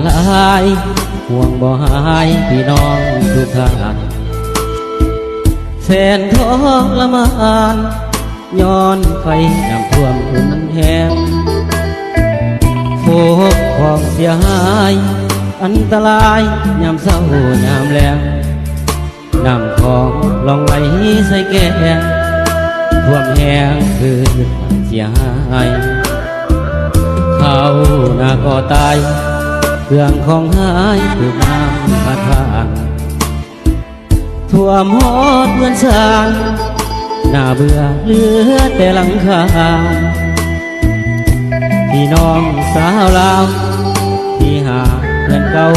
ลายห่วงบ่หายพี่น้องทุกท่านแสนทรมานย้อนไฟน้ำท่วมอุ่นแห้งพบของเสียหายอันตรายยามเศร้ายามแรงน้ำของลองไหลใส่แก้งท่วมแห้งคือเสียหายเขาหน้าก็ตายเครื่องของหายถูกน้ำพัดผ่านท่วมหอดเมือนสางหน้าเบื่อเหลือแต่หลังคาพี่น้องสาวลาวที่หาเงินเก่า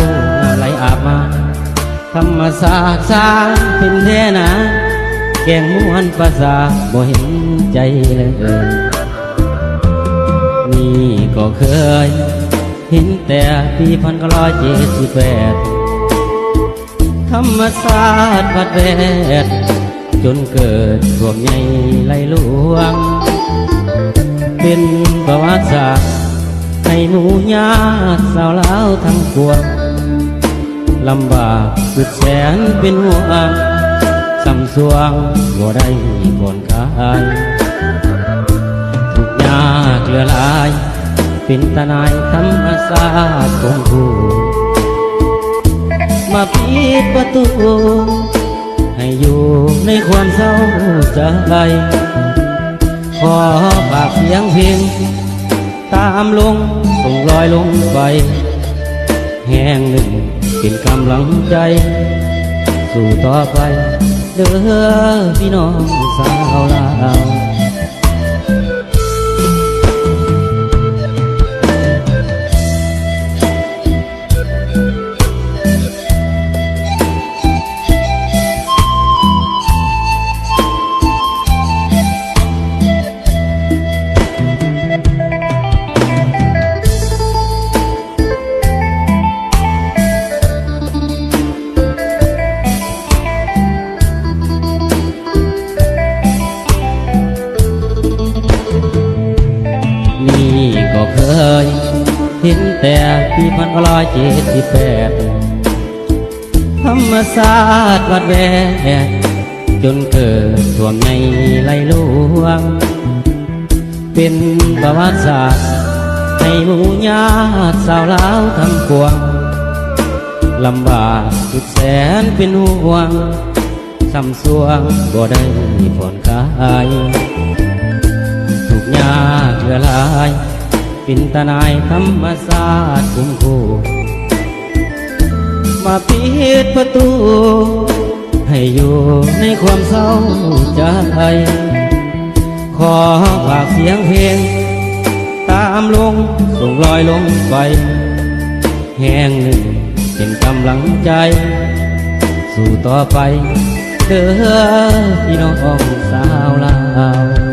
น้ำไหลอาบมาธรรมศาสตร์สร้างเป็นแท้นะแกงม้วนภาษาบ่เห็นใจเลยนี่ก็เคยเห็นแต่ปี1978ธรรมศาสตร์พัดแวดจนเกิดท่วมใหญ่ไหลหลวงเป็นประวัติศาสตร์ให้หมู่ญาติสาวลาวทั้งปวงลำบากสุดแสนเป็นห่วงสำสวงบ่ได้ก่อนกายทุกยากเหลือหลายเป็นตาหน่ายธรรมศาสตร์ของผู้มาปิดประตูให้อยู่ในความเศร้าใจขอฝากเสียงเพลงตามลงส่งรอยลงไปแห่งหนึ่งเป็นกำลังใจสู่ต่อไปเด้อพี่น้องสาวลาวเคยเห็นแต่ปี1978ธรรมศาสตร์วัดแวดจนเกิดท่วมในไหลหลวงเป็นประวัติศาสตร์ให้หมู่ญาติสาวลาวทั้งปวงลำบากสุดแสนเป็นห่วงสำสวงบ่ได้ผ่อนคลายทุกยากเหลือหลายเป็นตาหน่ายธรรมศาสตร์คุ้มคู่มาปิดประตูให้อยู่ในความเศร้าใจขอฝากเสียงเพลงตามลงส่งรอยลงไปแห่งหนึ่งเป็นกำลังใจสู่ต่อไปเด้อพี่น้องสาวลาว